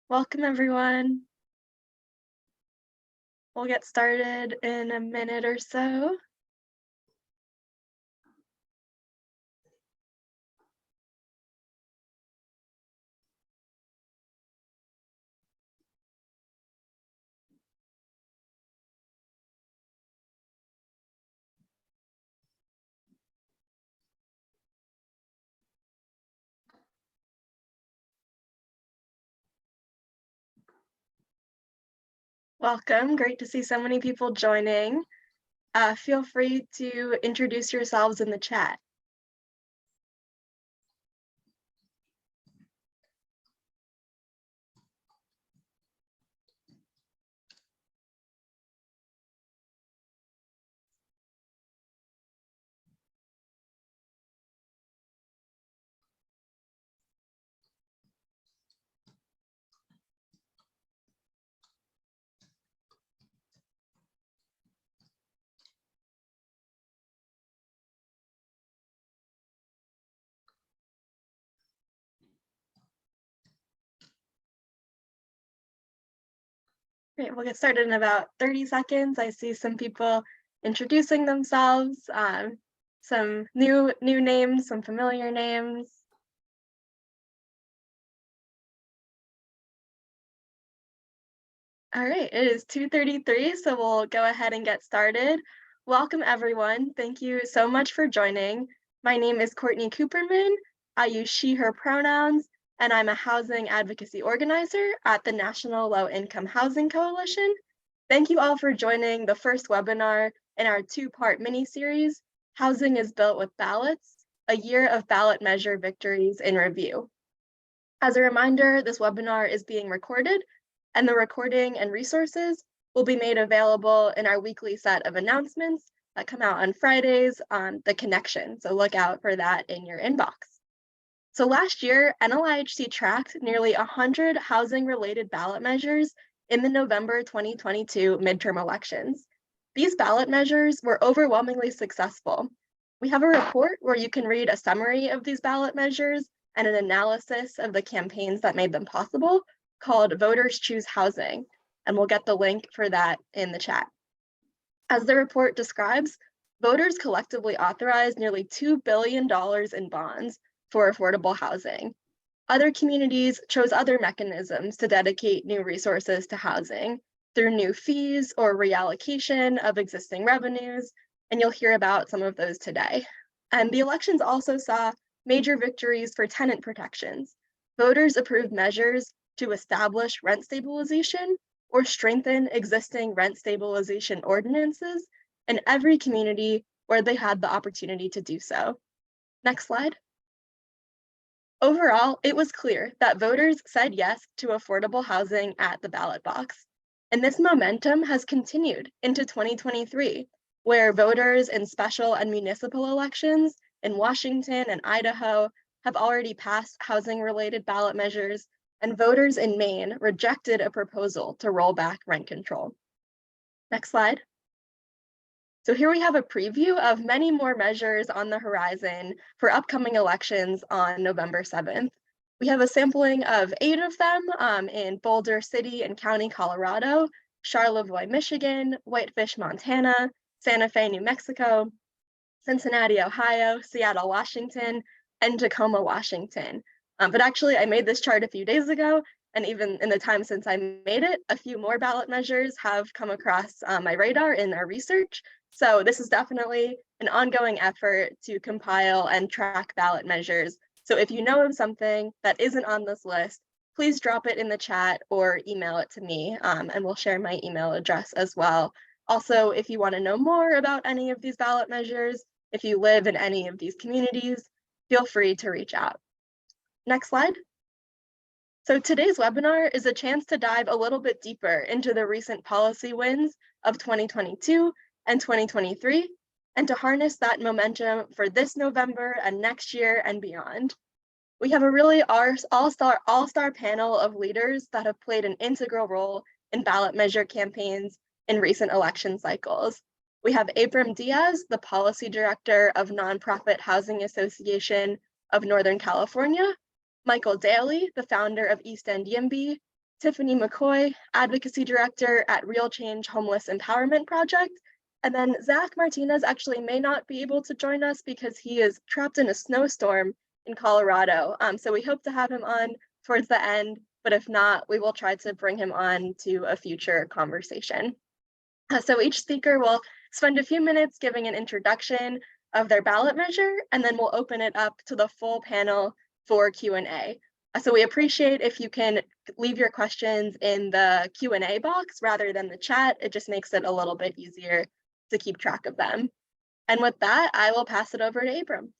Welcome, everyone. We'll get started in a minute or so. Welcome. Great to see so many people joining. Feel free to introduce yourselves in the chat. Great, we'll get started in about 30 seconds. I see some people introducing themselves, some new names, some familiar names. All right, it is 2:33, so we'll go ahead and get started. Welcome, everyone. Thank you so much for joining. My name is Courtney Cooperman. I use she, her pronouns, and I'm a housing advocacy organizer at the National Low Income Housing Coalition. Thank you all for joining the first webinar in our two-part mini-series, Housing is Built with Ballots, a year of ballot measure victories in review. As a reminder, this webinar is being recorded, and the recording and resources will be made available in our weekly set of announcements that come out on Fridays on The Connection, so look out for that in your inbox. So last year, NLIHC tracked nearly 100 housing-related ballot measures in the November 2022 midterm elections. These ballot measures were overwhelmingly successful. We have a report where you can read a summary of these ballot measures and an analysis of the campaigns that made them possible, called Voters Choose Housing, and we'll get the link for that in the chat. As the report describes, voters collectively authorized nearly $2 billion in bonds for affordable housing. Other communities chose other mechanisms to dedicate new resources to housing through new fees or reallocation of existing revenues, and you'll hear about some of those today. And the elections also saw major victories for tenant protections. Voters approved measures to establish rent stabilization or strengthen existing rent stabilization ordinances in every community where they had the opportunity to do so. Next slide. Overall, it was clear that voters said yes to affordable housing at the ballot box. And this momentum has continued into 2023, where voters in special and municipal elections in Washington and Idaho have already passed housing-related ballot measures, and voters in Maine rejected a proposal to roll back rent control. Next slide. So here we have a preview of many more measures on the horizon for upcoming elections on November 7th. We have a sampling of 8 of them in Boulder City and County, Colorado, Charlevoix, Michigan, Whitefish, Montana, Santa Fe, New Mexico, Cincinnati, Ohio, Seattle, Washington, and Tacoma, Washington. But actually, I made this chart a few days ago, and even in the time since I made it, a few more ballot measures have come across my radar in our research. So this is definitely an ongoing effort to compile and track ballot measures. So if you know of something that isn't on this list, please drop it in the chat or email it to me, and we'll share my email address as well. Also, if you want to know more about any of these ballot measures, if you live in any of these communities, feel free to reach out. Next slide. So today's webinar is a chance to dive a little bit deeper into the recent policy wins of 2022 and 2023, and to harness that momentum for this November and next year and beyond. We have a really all-star panel of leaders that have played an integral role in ballot measure campaigns in recent election cycles. We have Abram Diaz, the policy director of Nonprofit Housing Association of Northern California, Michael Daly, the founder of East End YIMBY, Tiffany McCoy, Advocacy Director at Real Change Homeless Empowerment Project. And then Zach Martinez actually may not be able to join us because he is trapped in a snowstorm in Colorado. So we hope to have him on towards the end, but if not, we will try to bring him on to a future conversation. So each speaker will spend a few minutes giving an introduction of their ballot measure, and then we'll open it up to the full panel for Q&A. So we appreciate if you can leave your questions in the Q&A box rather than the chat. It just makes it a little bit easier to keep track of them. And with that, I will pass it over to Abram.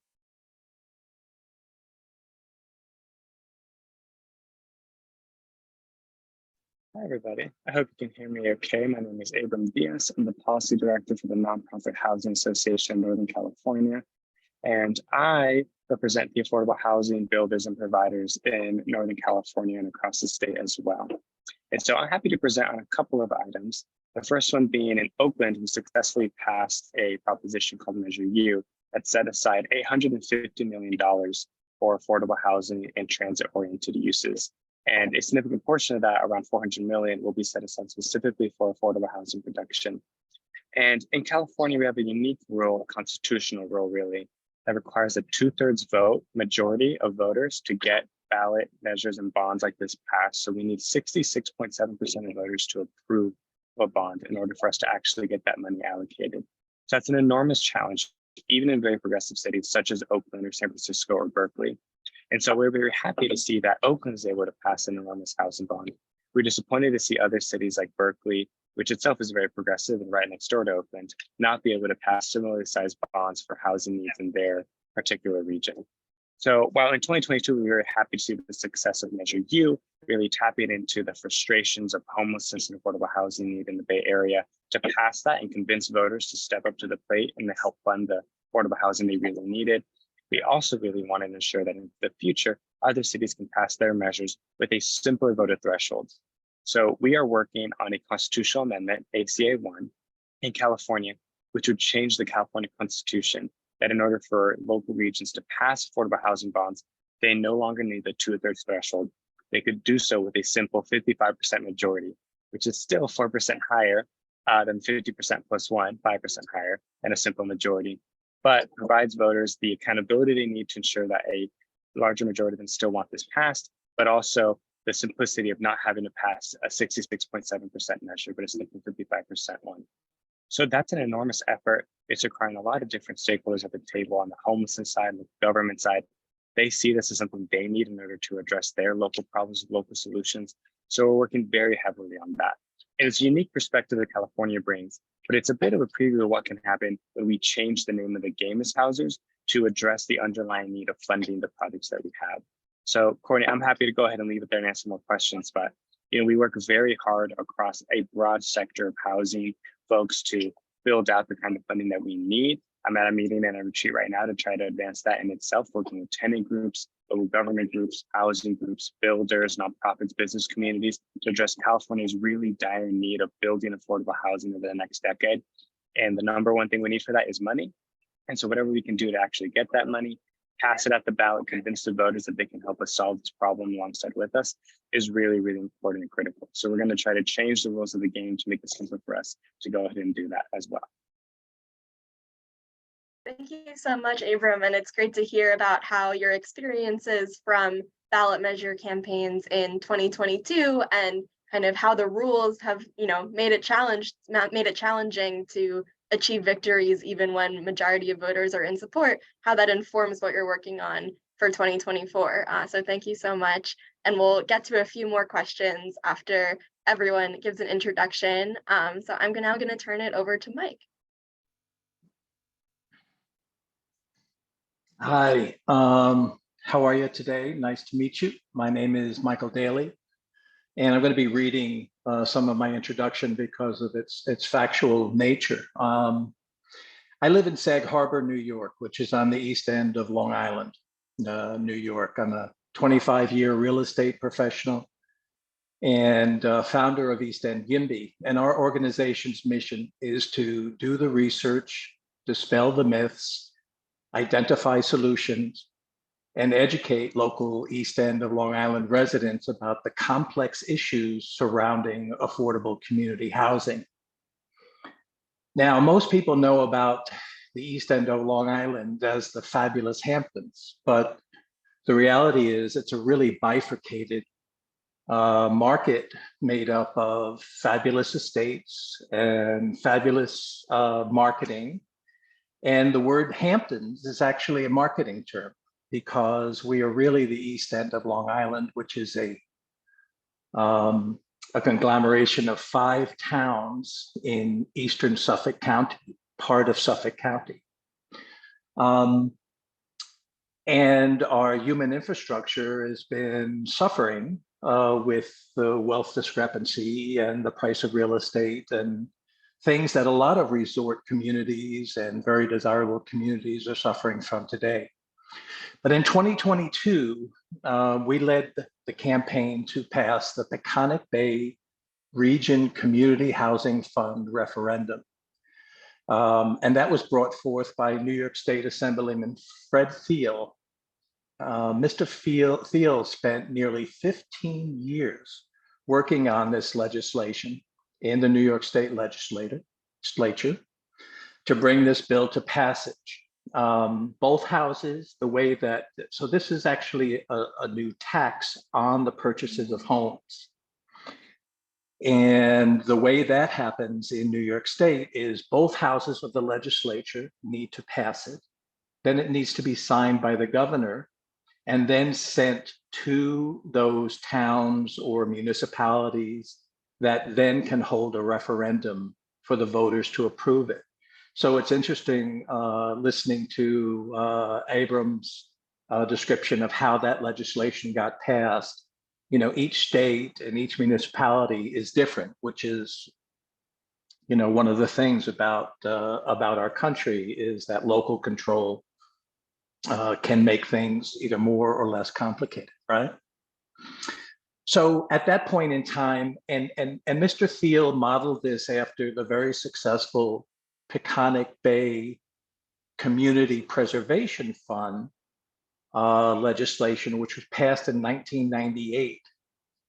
Hi, everybody. I hope you can hear me okay. My name is Abram Diaz. I'm the Policy Director for the Nonprofit Housing Association of Northern California, and I represent the affordable housing builders and providers in Northern California and across the state as well. And so I'm happy to present on a couple of items. The first one being in Oakland, we successfully passed a proposition called Measure U that set aside $850 million for affordable housing and transit-oriented uses. And a significant portion of that, around 400 million, will be set aside specifically for affordable housing production. And in California, we have a unique rule, a constitutional rule really, that requires a 2/3 vote majority of voters to get ballot measures and bonds like this passed. So we need 66.7% of voters to approve a bond in order for us to actually get that money allocated. So that's an enormous challenge, even in very progressive cities such as Oakland or San Francisco or Berkeley. And so we're very happy to see that Oakland is able to pass an enormous housing bond. We're disappointed to see other cities like Berkeley, which itself is very progressive and right next door to Oakland, not be able to pass similarly sized bonds for housing needs in their particular region. So while in 2022, we were very happy to see the success of Measure U, really tapping into the frustrations of homelessness and affordable housing need in the Bay Area to pass that and convince voters to step up to the plate and to help fund the affordable housing they really needed. We also really want to ensure that in the future, other cities can pass their measures with a simpler voter threshold. So we are working on a constitutional amendment, ACA 1, in California, which would change the California Constitution, that in order for local regions to pass affordable housing bonds, they no longer need the 2/3 threshold. They could do so with a simple 55% majority, which is still 4% higher than 50% plus 1, 5% higher, and a simple majority, but provides voters the accountability they need to ensure that a larger majority of them still want this passed, but also the simplicity of not having to pass a 66.7% measure, but a simple 55% one. So that's an enormous effort. It's requiring a lot of different stakeholders at the table on the homelessness side and the government side. They see this as something they need in order to address their local problems, local solutions. So we're working very heavily on that. And it's a unique perspective that California brings, but it's a bit of a preview of what can happen when we change the name of the game as housers to address the underlying need of funding the projects that we have. So Courtney, I'm happy to go ahead and leave it there and answer more questions, but we work very hard across a broad sector of housing folks to build out the kind of funding that we need. I'm at a meeting and a retreat right now to try to advance that in itself, working with tenant groups, local government groups, housing groups, builders, nonprofits, business communities to address California's really dire need of building affordable housing over the next decade. And the number one thing we need for that is money. And so whatever we can do to actually get that money, pass it at the ballot, convince the voters that they can help us solve this problem alongside with us is really, really important and critical. So we're going to try to change the rules of the game to make it simpler for us to go ahead and do that as well. Thank you so much, Abram. And it's great to hear about how your experiences from ballot measure campaigns in 2022 and kind of how the rules have, made it challenging to achieve victories even when majority of voters are in support, how that informs what you're working on for 2024. So thank you so much. And we'll get to a few more questions after everyone gives an introduction. So I'm now going to turn it over to Mike. Hi, how are you today? Nice to meet you. My name is Michael Daly, and I'm going to be reading some of my introduction because of its factual nature. I live in Sag Harbor, New York, which is on the east end of Long Island, New York. I'm a 25-year real estate professional and founder of East End YIMBY. And our organization's mission is to do the research, dispel the myths, identify solutions, and educate local East End of Long Island residents about the complex issues surrounding affordable community housing. Now, most people know about the East End of Long Island as the fabulous Hamptons, but the reality is it's a really bifurcated market made up of fabulous estates and fabulous marketing. And the word Hamptons is actually a marketing term because we are really the East End of Long Island, which is a conglomeration of 5 towns in eastern Suffolk County, part of Suffolk County. And our human infrastructure has been suffering with the wealth discrepancy and the price of real estate and things that a lot of resort communities and very desirable communities are suffering from today. But in 2022, we led the campaign to pass the Peconic Bay Region Community Housing Fund referendum. And that was brought forth by New York State Assemblyman Fred Thiel. Mr. Thiel spent nearly 15 years working on this legislation in the New York State legislature to bring this bill to passage. Both houses, the way that, so this is actually a new tax on the purchases of homes. And the way that happens in New York State is both houses of the legislature need to pass it. Then it needs to be signed by the governor and then sent to those towns or municipalities that then can hold a referendum for the voters to approve it. So it's interesting listening to Abram's description of how that legislation got passed. You know, each state and each municipality is different, which is, you know, one of the things about our country is that local control can make things either more or less complicated, right? So at that point in time, and Mr. Thiel modeled this after the very successful Peconic Bay Community Preservation Fund legislation, which was passed in 1998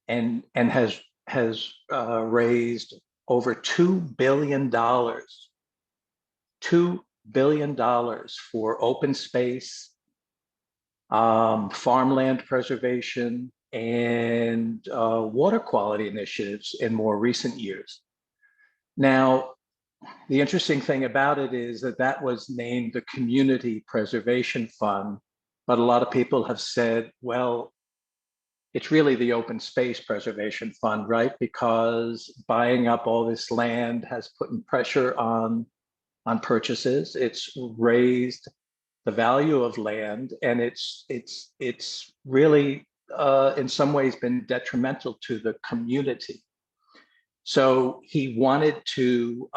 and has raised over $2 billion, $2 billion for open space, farmland preservation, and water quality initiatives in more recent years. Now, the interesting thing about it is that that was named the Community Preservation Fund, but a lot of people have said, well, it's really the Open Space Preservation Fund, right? Because buying up all this land has put pressure on purchases. It's raised the value of land, and it's really in some ways been detrimental to the community. So he wanted to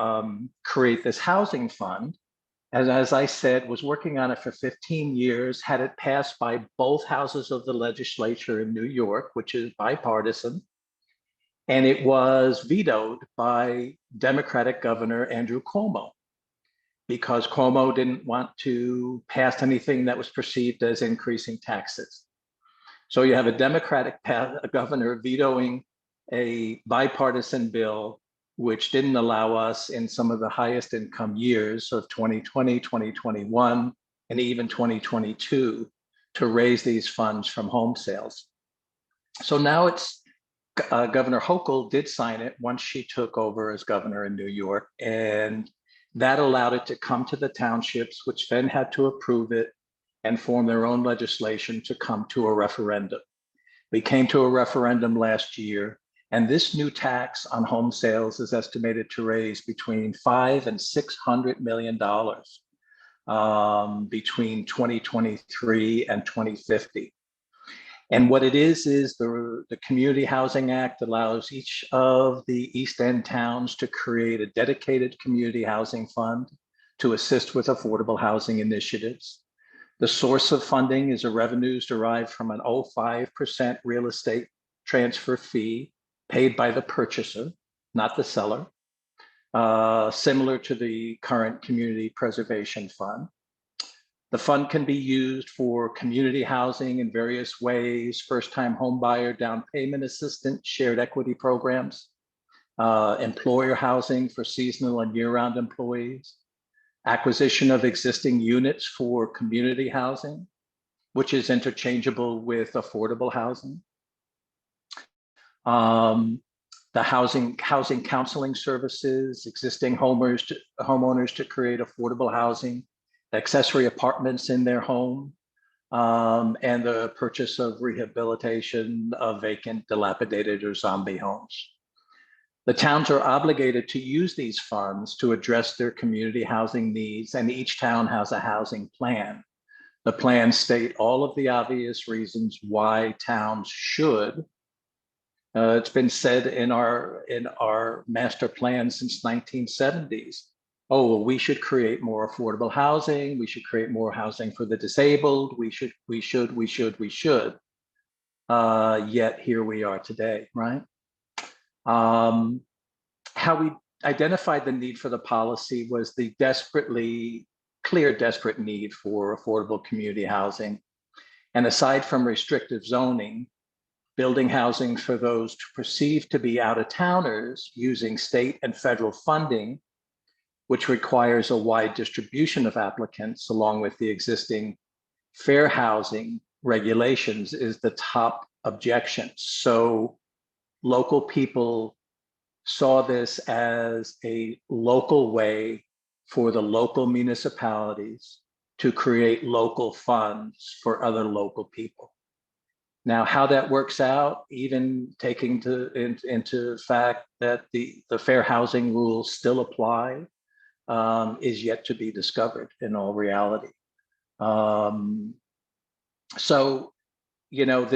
create this housing fund, and as I said, was working on it for 15 years, had it passed by both houses of the legislature in New York, which is bipartisan, and it was vetoed by Democratic Governor Andrew Cuomo, because Cuomo didn't want to pass anything that was perceived as increasing taxes. So you have a Democratic governor vetoing a bipartisan bill, which didn't allow us in some of the highest income years of 2020, 2021, and even 2022 to raise these funds from home sales. So now it's Governor Hochul did sign it once she took over as governor in New York, and that allowed it to come to the townships, which then had to approve it and form their own legislation to come to a referendum. We came to a referendum last year, and this new tax on home sales is estimated to raise between $500 and $600 million between 2023 and 2050. And what it is the Community Housing Act allows each of the East End towns to create a dedicated community housing fund to assist with affordable housing initiatives. The source of funding is revenues derived from an 0.5% real estate transfer fee paid by the purchaser, not the seller, similar to the current Community Preservation Fund. The fund can be used for community housing in various ways, first-time home buyer down payment assistance, shared equity programs, employer housing for seasonal and year-round employees, acquisition of existing units for community housing, which is interchangeable with affordable housing. The housing counseling services, existing homeowners to create affordable housing, accessory apartments in their home, and the purchase of rehabilitation of vacant, dilapidated, or zombie homes. The towns are obligated to use these funds to address their community housing needs, and each town has a housing plan. The plans state all of the obvious reasons why towns should. It's been said in our master plan since 1970s. Oh, well, we should create more affordable housing. We should create more housing for the disabled. We should. Yet here we are today, right? How we identified the need for the policy was the desperate need for affordable community housing. And aside from restrictive zoning, building housing for those perceived to be out-of-towners using state and federal funding, which requires a wide distribution of applicants along with the existing fair housing regulations, is the top objection. So local people saw this as a local way for the local municipalities to create local funds for other local people. Now, how that works out, even taking into fact that the fair housing rules still apply, is yet to be discovered in all reality. So, you know,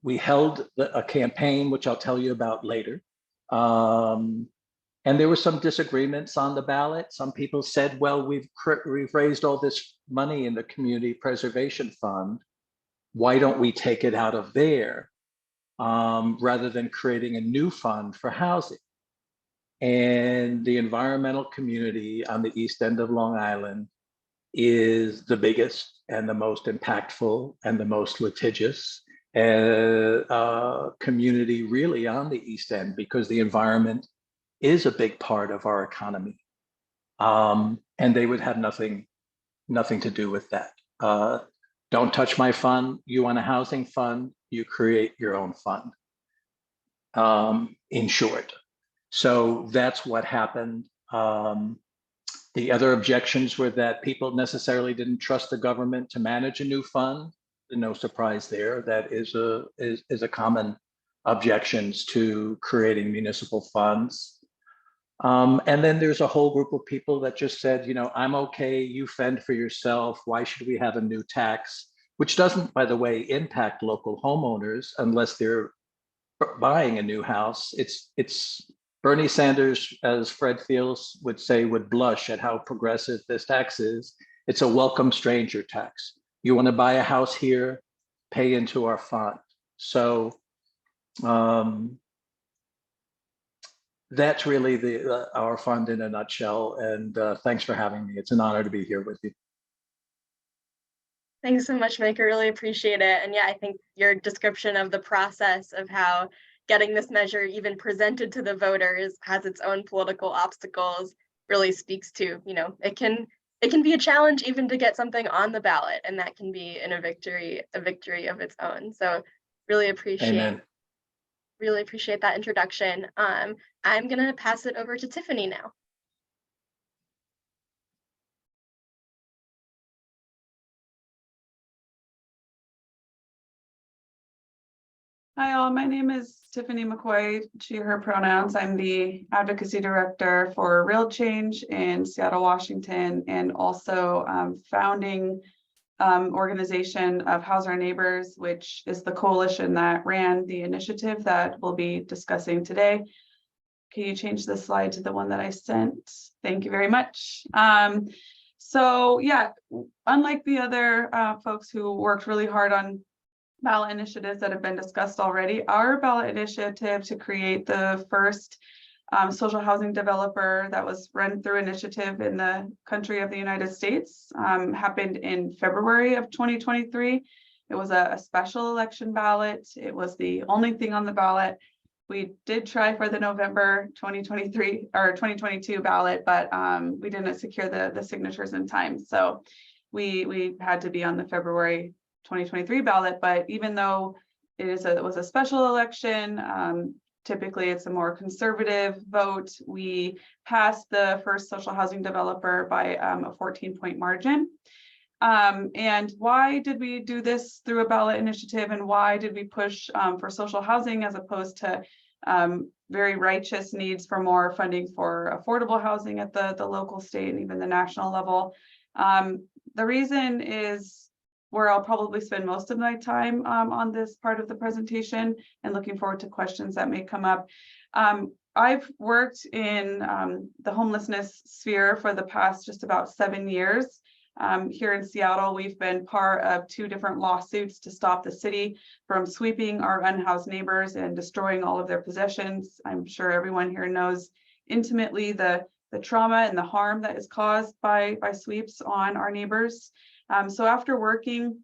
we held a campaign, which I'll tell you about later. And there were some disagreements on the ballot. Some people said, well, we've raised all this money in the Community Preservation Fund. Why don't we take it out of there rather than creating a new fund for housing? And the environmental community on the east end of Long Island is the biggest and the most impactful and the most litigious community really on the East End, because the environment is a big part of our economy. And they would have nothing to do with that. Don't touch my fund. You want a housing fund, you create your own fund, in short. So that's what happened. The other objections were that people necessarily didn't trust the government to manage a new fund. No surprise there. That is a common objections to creating municipal funds. And then there's a whole group of people that just said, you know, I'm okay, you fend for yourself. Why should we have a new tax? Which doesn't, by the way, impact local homeowners unless they're buying a new house. It's Bernie Sanders, as Fred Fields would say, would blush at how progressive this tax is. It's a welcome stranger tax. You want to buy a house here, pay into our fund. So that's really our fund in a nutshell. And thanks for having me. It's an honor to be here with you. Thanks so much, Mike. I really appreciate it. And yeah, I think your description of the process of how getting this measure even presented to the voters has its own political obstacles really speaks to, you know, it can be a challenge even to get something on the ballot, and that can be a victory of its own. So really appreciate that introduction. I'm gonna pass it over to Tiffany now. Hi all, my name is Tiffany McCoy, she, her pronouns. I'm the Advocacy Director for Real Change in Seattle, Washington, and also founding organization of House Our Neighbors, which is the coalition that ran the initiative that we'll be discussing today. Can you change the slide to the one that I sent? Thank you very much. So yeah, unlike the other folks who worked really hard on ballot initiatives that have been discussed already, our ballot initiative to create the first social housing developer that was run through initiative in the country of the United States, happened in February of 2023. It was a special election ballot. It was the only thing on the ballot. We did try for the November 2023 or 2022 ballot, but we didn't secure the signatures in time. So we had to be on the February 2023 ballot. But even though it was a special election, typically it's a more conservative vote. We passed the first social housing developer by a 14-point margin. And why did we do this through a ballot initiative, and why did we push for social housing as opposed to very righteous needs for more funding for affordable housing at the local, state, and even the national level? The reason is where I'll probably spend most of my time on this part of the presentation, and looking forward to questions that may come up. I've worked in the homelessness sphere for the past just about 7 years. Here in Seattle, we've been part of 2 different lawsuits to stop the city from sweeping our unhoused neighbors and destroying all of their possessions. I'm sure everyone here knows intimately the trauma and the harm that is caused by sweeps on our neighbors. So after working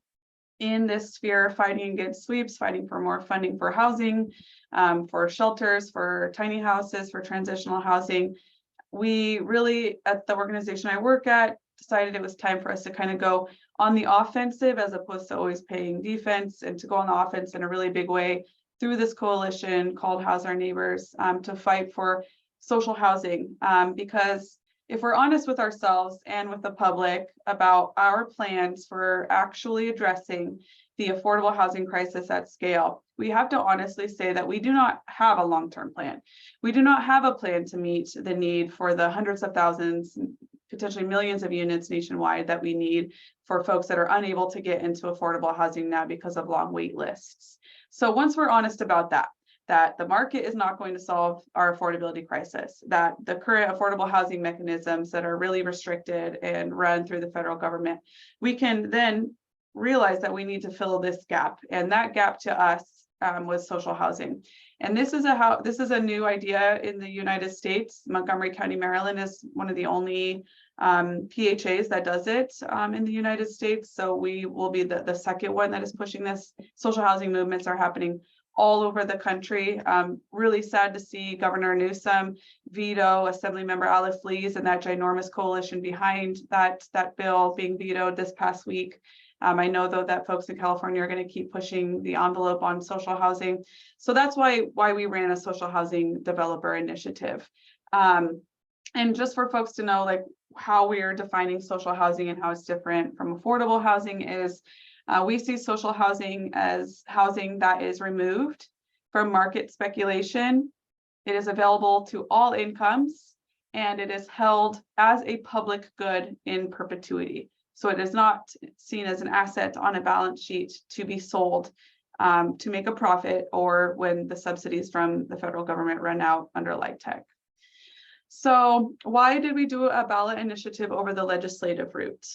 in this sphere, fighting against sweeps, fighting for more funding for housing, for shelters, for tiny houses, for transitional housing, we really, at the organization I work at, decided it was time for us to kind of go on the offensive as opposed to always playing defense, and to go on the offense in a really big way through this coalition called House Our Neighbors, to fight for social housing. Because if we're honest with ourselves and with the public about our plans for actually addressing the affordable housing crisis at scale, we have to honestly say that we do not have a long-term plan. We do not have a plan to meet the need for the hundreds of thousands, potentially millions of units nationwide that we need for folks that are unable to get into affordable housing now because of long wait lists. So once we're honest about that the market is not going to solve our affordability crisis, that the current affordable housing mechanisms that are really restricted and run through the federal government, we can then realize that we need to fill this gap. And that gap to us was social housing. And this is a new idea in the United States. Montgomery County, Maryland is one of the only PHAs that does it in the United States. So we will be the second one that is pushing this. Social housing movements are happening all over the country. Really sad to see Governor Newsom veto Assemblymember Alice Lee's and that ginormous coalition behind that bill being vetoed this past week. I know, though, that folks in California are going to keep pushing the envelope on social housing. So that's why we ran a social housing developer initiative. And just for folks to know, like, how we are defining social housing and how it's different from affordable housing is we see social housing as housing that is removed from market speculation. It is available to all incomes, and it is held as a public good in perpetuity. So it is not seen as an asset on a balance sheet to be sold to make a profit, or when the subsidies from the federal government run out under LIHTC. So why did we do a ballot initiative over the legislative route?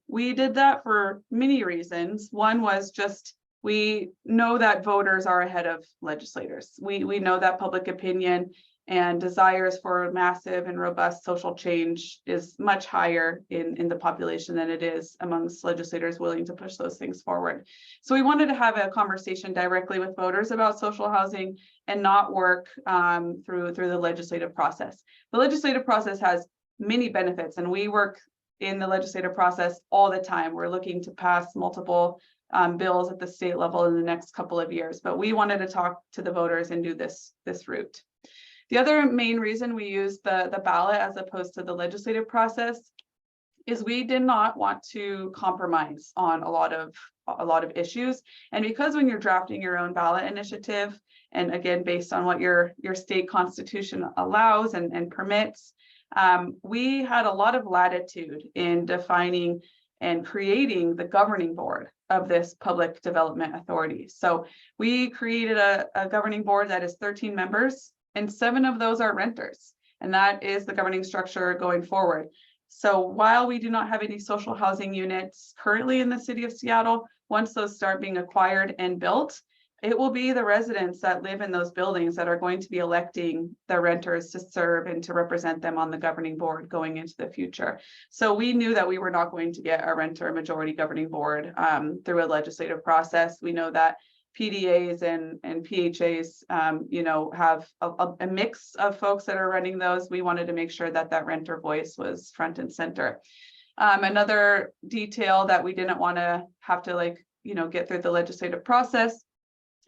We did that for many reasons. One was just, we know that voters are ahead of legislators. We know that public opinion and desires for massive and robust social change is much higher in the population than it is amongst legislators willing to push those things forward. So we wanted to have a conversation directly with voters about social housing and not work through the legislative process. The legislative process has many benefits, and we work in the legislative process all the time. We're looking to pass multiple bills at the state level in the next couple of years, but we wanted to talk to the voters and do this route. The other main reason we used the ballot as opposed to the legislative process is we did not want to compromise on a lot of issues. And because when you're drafting your own ballot initiative, and again, based on what your state constitution allows and permits, we had a lot of latitude in defining and creating the governing board of this public development authority. So we created a governing board that is 13 members, and 7 of those are renters. And that is the governing structure going forward. So while we do not have any social housing units currently in the city of Seattle, once those start being acquired and built, it will be the residents that live in those buildings that are going to be electing the renters to serve and to represent them on the governing board going into the future. So we knew that we were not going to get a renter majority governing board through a legislative process. We know that PDAs and PHAs, you know, have a mix of folks that are running those. We wanted to make sure that that renter voice was front and center. Another detail that we didn't want to have to, like, you know, get through the legislative process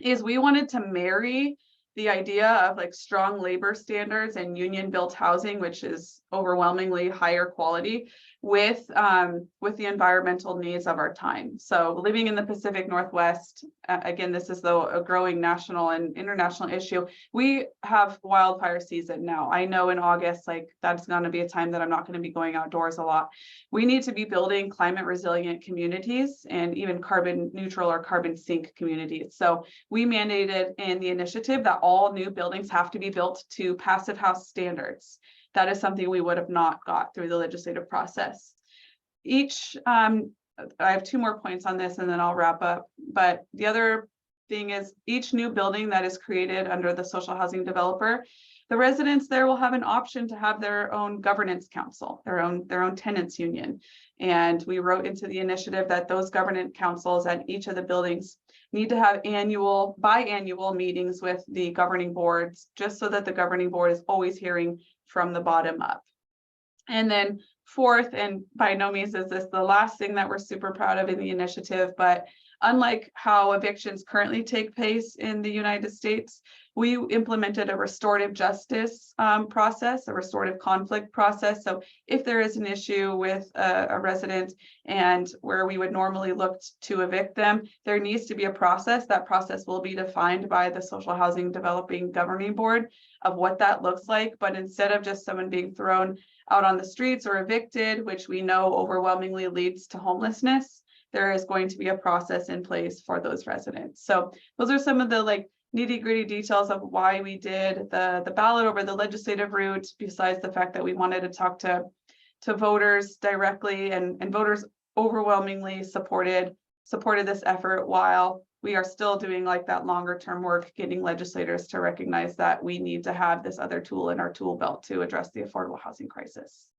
is we wanted to marry the idea of like strong labor standards and union built housing, which is overwhelmingly higher quality, with the environmental needs of our time. So living in the Pacific Northwest, again, this is though a growing national and international issue. We have wildfire season now. I know in August, like that's going to be a time that I'm not going to be going outdoors a lot. We need to be building climate resilient communities and even carbon neutral or carbon sink communities. So we mandated in the initiative that all new buildings have to be built to passive house standards. That is something we would have not got through the legislative process. I have two more points on this and then I'll wrap up. But the other thing is each new building that is created under the social housing developer, the residents there will have an option to have their own governance council, their own tenants union. And we wrote into the initiative that those governance councils at each of the buildings need to have biannual meetings with the governing boards, just so that the governing board is always hearing from the bottom up. And then fourth, and by no means is this the last thing that we're super proud of in the initiative, but unlike how evictions currently take place in the United States, we implemented a restorative justice process, a restorative conflict process. So if there is an issue with a resident and where we would normally look to evict them, there needs to be a process. That process will be defined by the Social Housing Developing Governing Board of what that looks like. But instead of just someone being thrown out on the streets or evicted, which we know overwhelmingly leads to homelessness, there is going to be a process in place for those residents. So those are some of the like nitty-gritty details of why we did the ballot over the legislative route, besides the fact that we wanted to talk to voters directly, and voters overwhelmingly supported this effort, while we are still doing like that longer term work, getting legislators to recognize that we need to have this other tool in our tool belt to address the affordable housing crisis.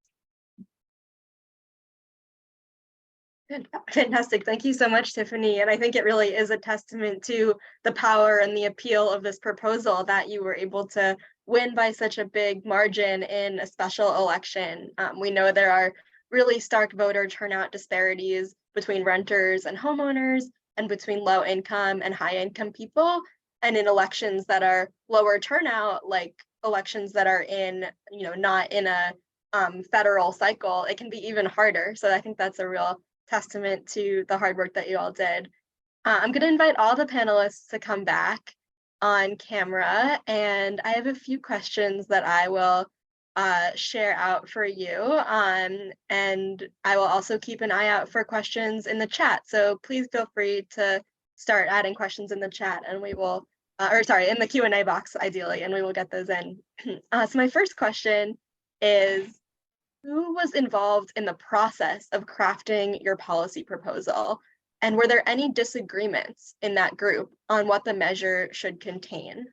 Fantastic. Thank you so much, Tiffany. And I think it really is a testament to the power and the appeal of this proposal that you were able to win by such a big margin in a special election. We know there are really stark voter turnout disparities between renters and homeowners, and between low income and high income people. And in elections that are lower turnout, like elections that are in, you know, not in a federal cycle, it can be even harder. So I think that's a real testament to the hard work that you all did. I'm going to invite all the panelists to come back on camera, and I have a few questions that I will share out for you, and I will also keep an eye out for questions in the chat. So please feel free to start adding questions in the chat, and we will, in the Q&A box ideally, and we will get those in. So my first question is, who was involved in the process of crafting your policy proposal? And were there any disagreements in that group on what the measure should contain?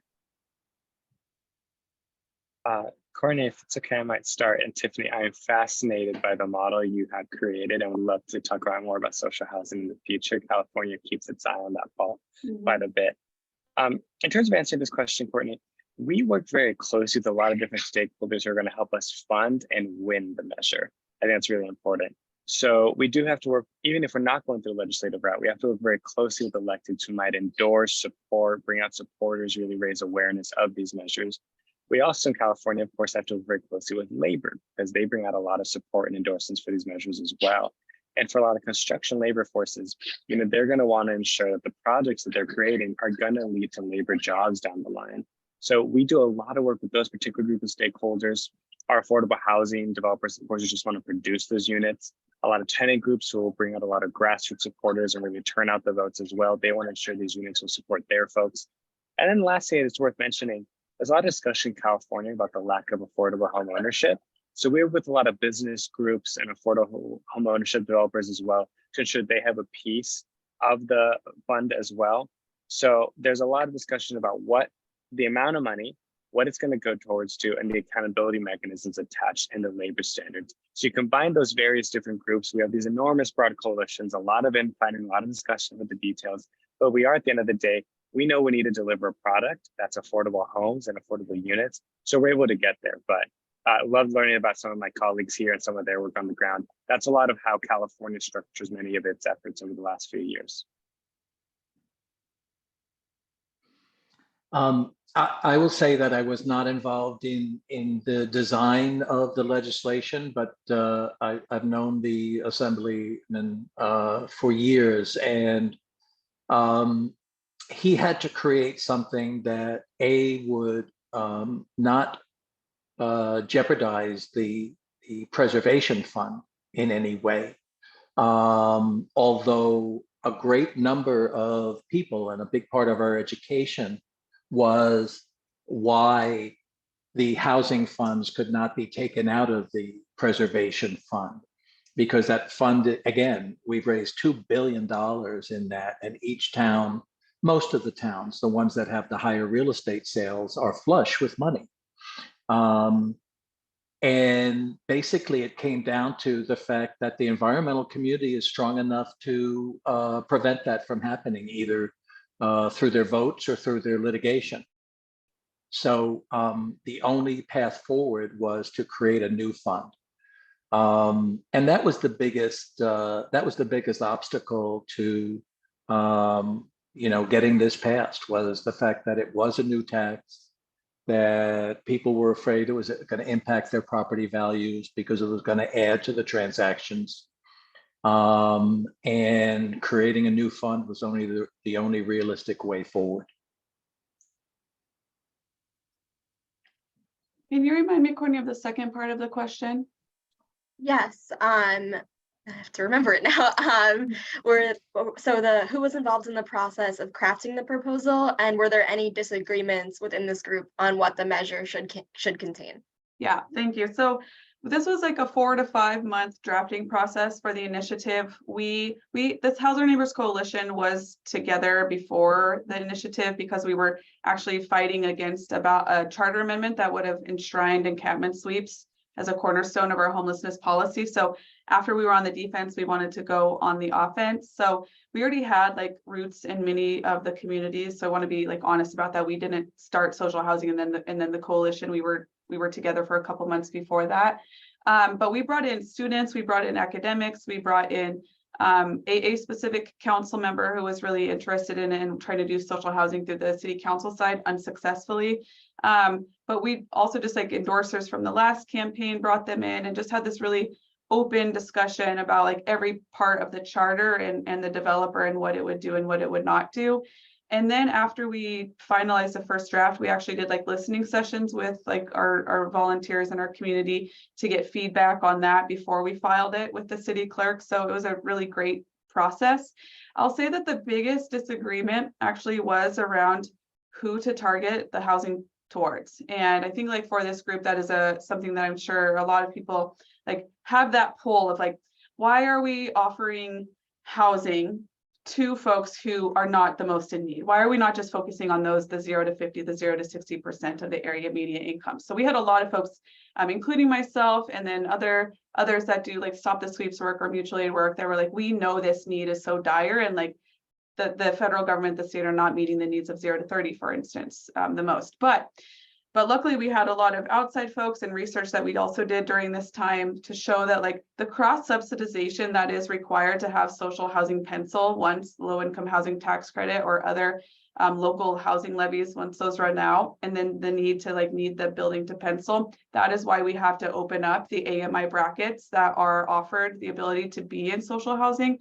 Courtney, if it's okay, I might start. And Tiffany, I am fascinated by the model you have created and would love to talk about more about social housing in the future. California keeps its eye on that ball quite a bit. In terms of answering this question, Courtney, we worked very closely with a lot of different stakeholders who are going to help us fund and win the measure. I think that's really important. So we do have to work, even if we're not going through the legislative route, we have to work very closely with electeds who might endorse, support, bring out supporters, really raise awareness of these measures. We also in California, of course, have to work very closely with labor because they bring out a lot of support and endorsements for these measures as well. And for a lot of construction labor forces, you know, they're going to want to ensure that the projects that they're creating are going to lead to labor jobs down the line. So we do a lot of work with those particular group of stakeholders. Our affordable housing developers, of course, just want to produce those units. A lot of tenant groups who will bring out a lot of grassroots supporters and really turn out the votes as well. They want to ensure these units will support their folks. And then lastly, it's worth mentioning, there's a lot of discussion in California about the lack of affordable home ownership. So we work with a lot of business groups and affordable home ownership developers as well to ensure they have a piece of the fund as well. So there's a lot of discussion about what the amount of money, what it's going to go towards to, and the accountability mechanisms attached in the labor standards. So you combine those various different groups. We have these enormous broad coalitions, a lot of infighting, a lot of discussion with the details. But we are, at the end of the day, we know we need to deliver a product that's affordable homes and affordable units. So we're able to get there. But I love learning about some of my colleagues here and some of their work on the ground. That's a lot of how California structures many of its efforts over the last few years. I will say that I was not involved in the design of the legislation, but I've known the assemblyman for years, and he had to create something that would not jeopardize the preservation fund in any way. Although a great number of people and a big part of our education was why the housing funds could not be taken out of the preservation fund, because that fund, again, we've raised $2 billion in that, and each town, most of the towns, the ones that have the higher real estate sales, are flush with money. And basically it came down to the fact that the environmental community is strong enough to prevent that from happening, either through their votes or through their litigation. So the only path forward was to create a new fund. And that was the biggest obstacle to getting this passed, was the fact that it was a new tax, that people were afraid it was going to impact their property values because it was going to add to the transactions. And creating a new fund was only the only realistic way forward. Can you remind me, Courtney, of the second part of the question? Yes, I have to remember it now. Who was involved in the process of crafting the proposal, and were there any disagreements within this group on what the measure should contain? Yeah, thank you. So this was like a 4 to 5 month drafting process for the initiative. This House Our Neighbors Coalition was together before the initiative because we were actually fighting against about a charter amendment that would have enshrined encampment sweeps as a cornerstone of our homelessness policy. So after we were on the defense, we wanted to go on the offense. So we already had like roots in many of the communities. So I want to be like honest about that. We didn't start social housing and then the coalition. We were together for a couple months before that. But we brought in students, we brought in academics, we brought in a specific council member who was really interested in trying to do social housing through the city council side unsuccessfully. But we also just like endorsers from the last campaign brought them in and just had this really open discussion about like every part of the charter and the developer and what it would do and what it would not do. And then after we finalized the first draft, we actually did like listening sessions with like our volunteers in our community to get feedback on that before we filed it with the city clerk. So it was a really great process. I'll say that the biggest disagreement actually was around who to target the housing towards. And I think like for this group, that is something that I'm sure a lot of people like have that pull of like, why are we offering housing to folks who are not the most in need? Why are we not just focusing on those, the 0 to 50, the 0 to 60% of the area median income? So we had a lot of folks, including myself, and then others that do like Stop the Sweeps work or mutual aid work, that were like, we know this need is so dire, and like the federal government, the state are not meeting the needs of 0 to 30, for instance, the most. But luckily we had a lot of outside folks and research that we also did during this time to show that like the cross subsidization that is required to have social housing pencil once low income housing tax credit or other local housing levies, once those run out, and then the need the building to pencil. That is why we have to open up the AMI brackets that are offered the ability to be in social housing.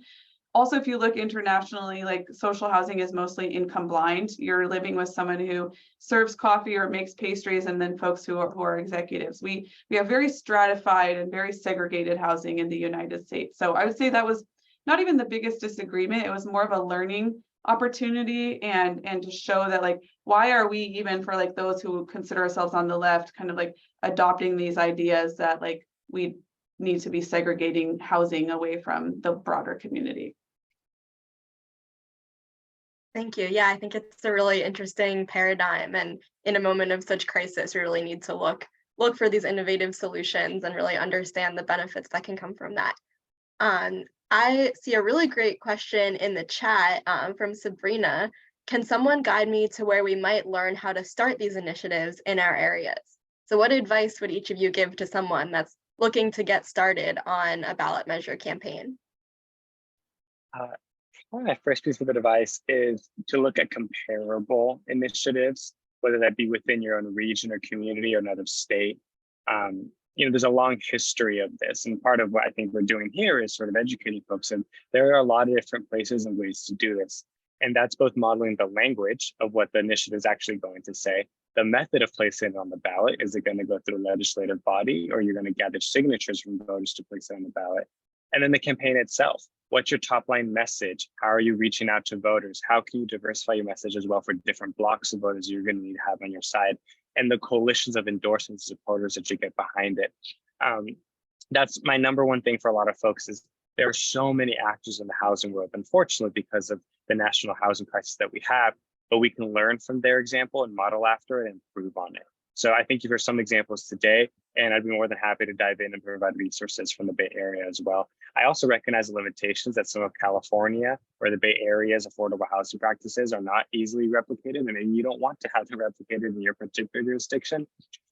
Also, if you look internationally, like social housing is mostly income blind. You're living with someone who serves coffee or makes pastries, and then folks who are executives. We have very stratified and very segregated housing in the United States. So I would say that was not even the biggest disagreement. It was more of a learning opportunity and to show that like, why are we, even for like those who consider ourselves on the left, kind of like adopting these ideas that like we need to be segregating housing away from the broader community. Thank you. Yeah, I think it's a really interesting paradigm. And in a moment of such crisis, we really need to look for these innovative solutions and really understand the benefits that can come from that. Um, I see a really great question in the chat from Sabrina. Can someone guide me to where we might learn how to start these initiatives in our areas? So what advice would each of you give to someone that's looking to get started on a ballot measure campaign? My first piece of advice is to look at comparable initiatives, whether that be within your own region or community or another state. There's a long history of this, and part of what I think we're doing here is sort of educating folks. And there are a lot of different places and ways to do this. And that's both modeling the language of what the initiative is actually going to say. The method of placing it on the ballot, is it going to go through a legislative body, or you're going to gather signatures from voters to place it on the ballot? And then the campaign itself. What's your top line message? How are you reaching out to voters? How can you diversify your message as well for different blocks of voters you're going to need to have on your side? And the coalitions of endorsement supporters that you get behind it. That's my number one thing for a lot of folks is there are so many actors in the housing world, unfortunately, because of the national housing crisis that we have, but we can learn from their example and model after it and improve on it. So I think you've heard some examples today, and I'd be more than happy to dive in and provide resources from the Bay Area as well. I also recognize the limitations that some of California or the Bay Area's affordable housing practices are not easily replicated, and maybe you don't want to have them replicated in your particular jurisdiction.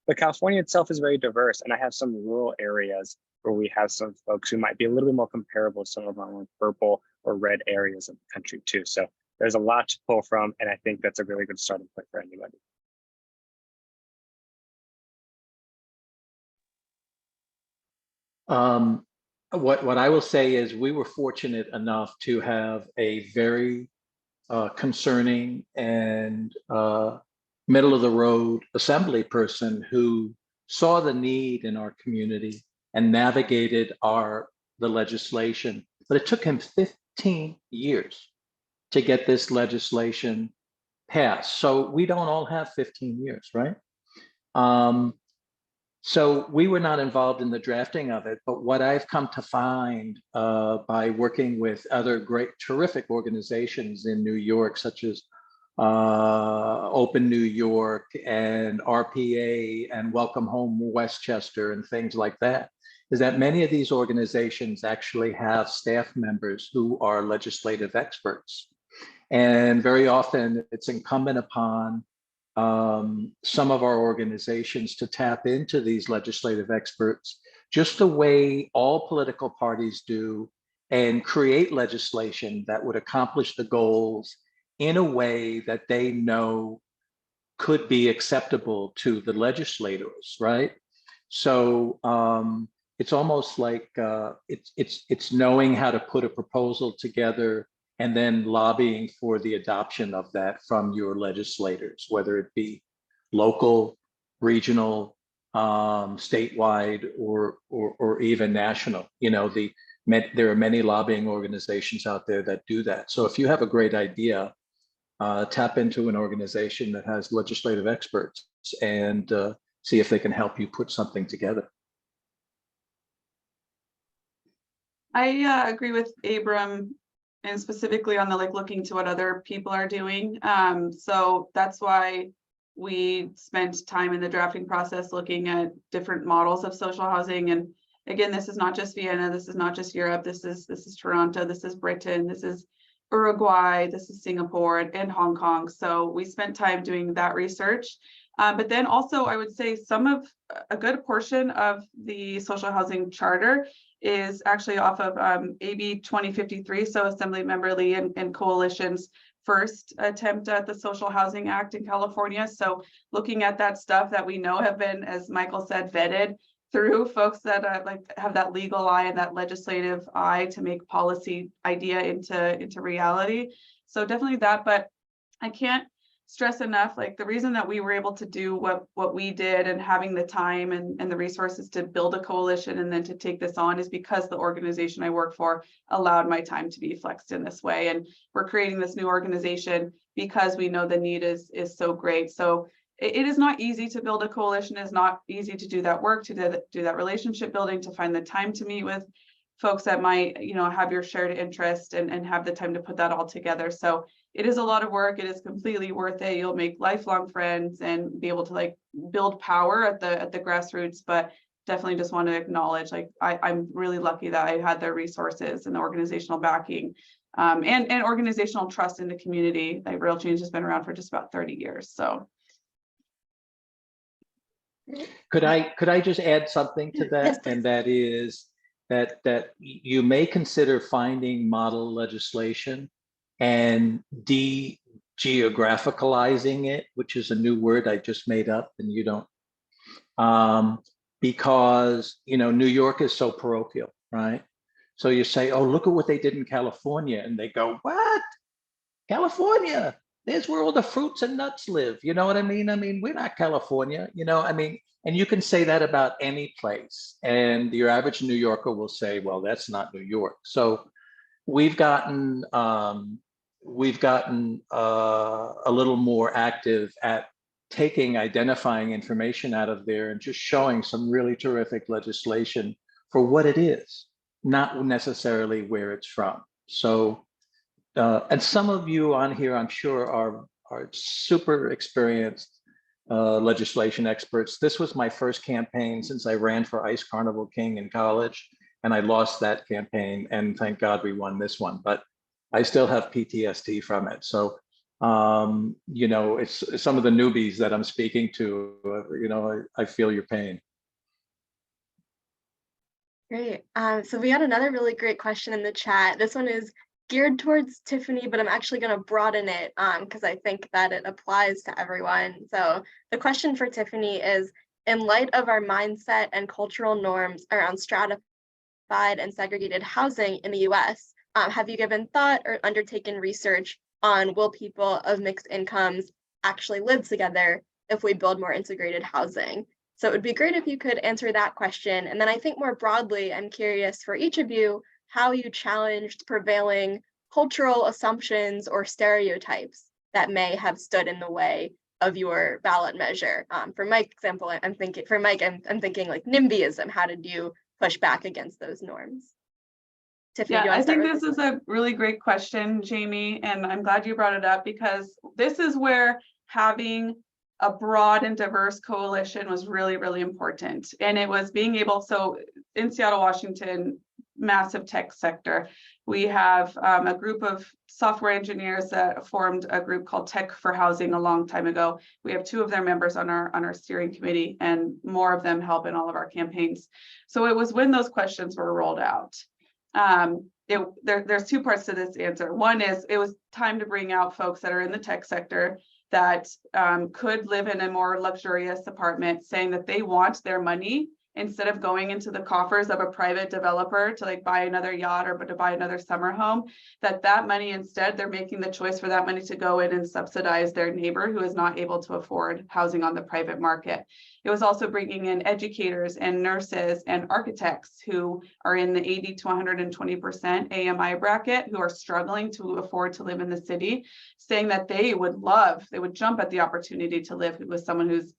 But California itself is very diverse, and I have some rural areas where we have some folks who might be a little bit more comparable to some of our more purple or red areas of the country too. So there's a lot to pull from, and I think that's a really good starting point for anybody. What I will say is we were fortunate enough to have a very concerning and middle of the road assembly person who saw the need in our community and navigated the legislation. But it took him 15 years to get this legislation passed. So we don't all have 15 years, right? So we were not involved in the drafting of it, but what I've come to find by working with other great, terrific organizations in New York, such as Open New York and RPA and Welcome Home Westchester and things like that, is that many of these organizations actually have staff members who are legislative experts. And very often it's incumbent upon some of our organizations to tap into these legislative experts, just the way all political parties do, and create legislation that would accomplish the goals in a way that they know could be acceptable to the legislators, right? So it's almost like it's knowing how to put a proposal together and then lobbying for the adoption of that from your legislators, whether it be local, regional, statewide, or even national. There are many lobbying organizations out there that do that. So if you have a great idea, tap into an organization that has legislative experts and see if they can help you put something together. I agree with Abram, and specifically on the looking to what other people are doing. So that's why we spent time in the drafting process looking at different models of social housing. And again, this is not just Vienna, this is not just Europe, this is Toronto, this is Britain, this is Uruguay, this is Singapore and Hong Kong. So we spent time doing that research. But then also I would say a good portion of the social housing charter is actually off of AB 2053. So Assemblymember Lee and Coalition's first attempt at the Social Housing Act in California. So looking at that stuff that we know have been, as Michael said, vetted through folks that have that legal eye and that legislative eye to make policy idea into reality. So definitely that, but I can't stress enough, the reason that we were able to do what we did and having the time and the resources to build a coalition and then to take this on is because the organization I work for allowed my time to be flexed in this way. And we're creating this new organization because we know the need is so great. So it is not easy to build a coalition. It's not easy to do that work, to do that relationship building, to find the time to meet with folks that might, have your shared interest and have the time to put that all together. So it is a lot of work. It is completely worth it. You'll make lifelong friends and be able to like build power at the grassroots. But definitely just want to acknowledge, like, I'm really lucky that I had the resources and the organizational backing and organizational trust in the community. Like, Real Change has been around for just about 30 years. So could I just add something to that? Yes, please. And that is that you may consider finding model legislation and geographicalizing it, which is a new word I just made up and you don't, because New York is so parochial, right? So you say, oh, look at what they did in California, and they go, what? California? There's where all the fruits and nuts live. You know what I mean? I mean, we're not California, and you can say that about any place. And your average New Yorker will say, well, that's not New York. So we've gotten a little more active at identifying information out of there and just showing some really terrific legislation for what it is, not necessarily where it's from. So, and some of you on here, I'm sure, are super experienced legislation experts. This was my first campaign since I ran for Ice Carnival King in college, and I lost that campaign, and thank God we won this one, but I still have PTSD from it. So, it's some of the newbies that I'm speaking to, I feel your pain. Great. So we had another really great question in the chat. This one is geared towards Tiffany, but I'm actually going to broaden it because I think that it applies to everyone. So the question for Tiffany is, in light of our mindset and cultural norms around stratified and segregated housing in the US, have you given thought or undertaken research on will people of mixed incomes actually live together if we build more integrated housing? So it would be great if you could answer that question. And then I think more broadly, I'm curious for each of you, how you challenged prevailing cultural assumptions or stereotypes that may have stood in the way of your ballot measure. For Mike's example, I'm thinking like NIMBYism. How did you push back against those norms? Tiffany, yeah, I think this is a really great question, Jamie, and I'm glad you brought it up because this is where having a broad and diverse coalition was really, really important. And it was being able, so in Seattle, Washington, massive tech sector, we have a group of software engineers that formed a group called Tech for Housing a long time ago. We have 2 of their members on our steering committee, and more of them help in all of our campaigns. So it was when those questions were rolled out. There's 2 parts to this answer. One is it was time to bring out folks that are in the tech sector that could live in a more luxurious apartment, saying that they want their money instead of going into the coffers of a private developer to like buy another yacht or to buy another summer home, that money instead, they're making the choice for that money to go in and subsidize their neighbor who is not able to afford housing on the private market. It was also bringing in educators and nurses and architects who are in the 80 to 120% AMI bracket, who are struggling to afford to live in the city, saying that they would jump at the opportunity to live with someone who's